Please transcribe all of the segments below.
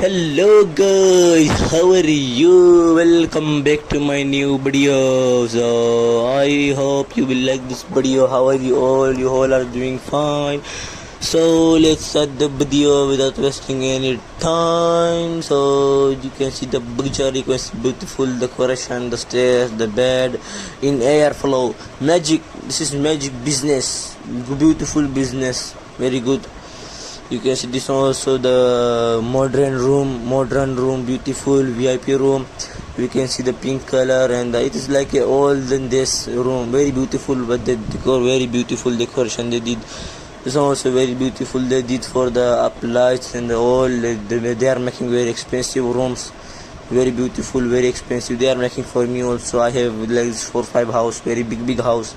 Hello guys, how are you? Welcome back to my new video. So I hope you will like this video. How are you all? You all are doing fine. So let's start the video without wasting any time. So you can see the picture, you can see beautiful decoration, the stairs, the bed in airflow. Magic. This is magic business. Beautiful business. Very good. You can see this also the modern room, beautiful VIP room. You can see the pink color, and it is like a olden days room, very beautiful. But the decor, very beautiful decoration they did. This one also very beautiful. They did for the up lights and all. They are making very expensive rooms, very beautiful, very expensive. They are making for me also. I have like this 4-5 house, very big house.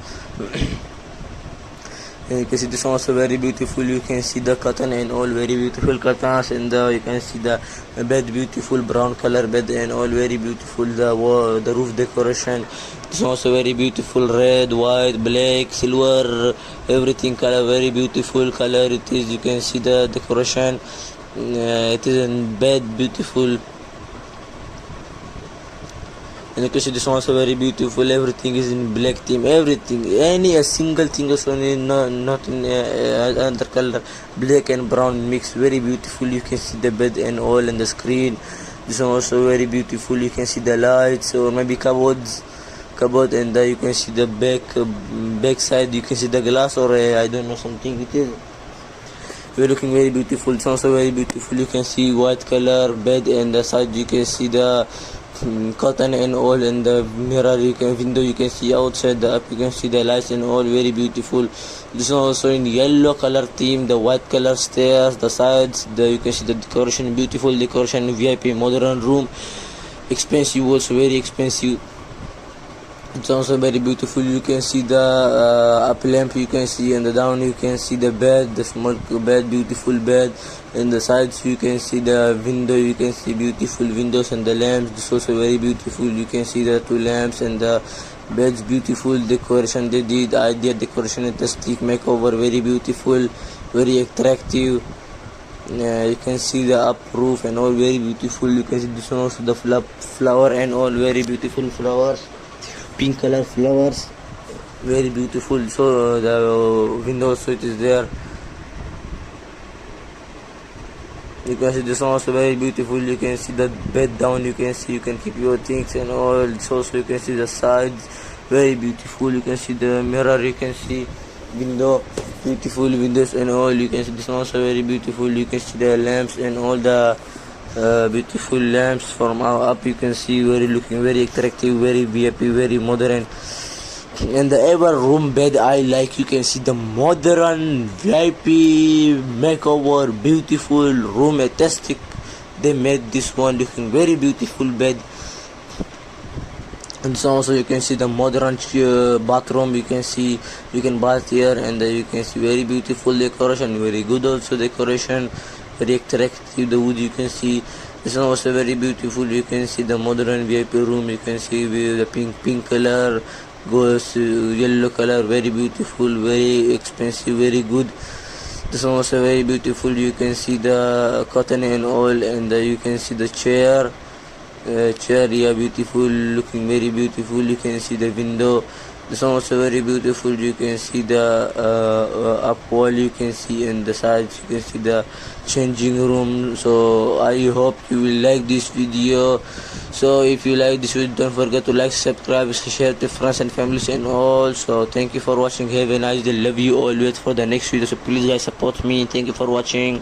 And you can see this one also very beautiful. You can see the curtain and all, very beautiful curtains, and you can see the bed, beautiful brown color bed and all, very beautiful. The roof decoration, this one also very beautiful, red, white, black, silver, everything color, very beautiful color it is. You can see the decoration. It is in bed, beautiful. And you can see this one also very beautiful. Everything is in black theme. Everything, a single thing is not in other color. Black and brown mix, very beautiful. You can see the bed and all, and the screen. This one also very beautiful. You can see the lights or maybe cupboard, and you can see the back side. You can see the glass or I don't know something it is. We're looking very beautiful. It's also very beautiful. You can see white color bed, and the side you can see the curtain and all, and the mirror, you can window, you can see outside the up, you can see the lights and all, very beautiful. This one also in yellow color theme, the white color stairs, the sides, you can see the decoration, beautiful decoration, VIP modern room, expensive, also very expensive. It's also very beautiful. You can see the up lamp, you can see, and the down you can see the bed, the small bed, beautiful bed. And the sides you can see the window, you can see beautiful windows and the lamps. This is also very beautiful. You can see the 2 lamps and the beds, beautiful decoration they did. Idea decoration and the stick makeover, very beautiful, very attractive. You can see the up roof and all, very beautiful. You can see this one also the flower and all, very beautiful flowers, pink color flowers, very beautiful. So the window also it is there. You can see this one also very beautiful. You can see the bed down, you can see, you can keep your things and all. So also you can see the sides, very beautiful. You can see the mirror, you can see window, beautiful windows and all. You can see this one also very beautiful. You can see the lamps and all, the beautiful lamps from up. You can see very looking very attractive, very VIP, very modern. And the ever room bed I like. You can see the modern VIP makeover, beautiful room, fantastic. They made this one looking very beautiful bed. And so also you can see the modern bathroom. You can see, you can bath here, and you can see very beautiful decoration, very good also decoration, very attractive. The wood you can see. This one also very beautiful. You can see the modern VIP room. You can see the pink color goes yellow color, very beautiful, very expensive, very good. This one also very beautiful. You can see the curtain and all, and you can see the chair, yeah, beautiful, looking very beautiful. You can see the window. This one also very beautiful. You can see the up wall, you can see, and the sides you can see the changing room. So I hope you will like this video. So if you like this video, don't forget to like, subscribe, share to friends and families and all. So thank you for watching. Have a nice day. Love you all. Wait for the next video. So please guys support me. Thank you for watching.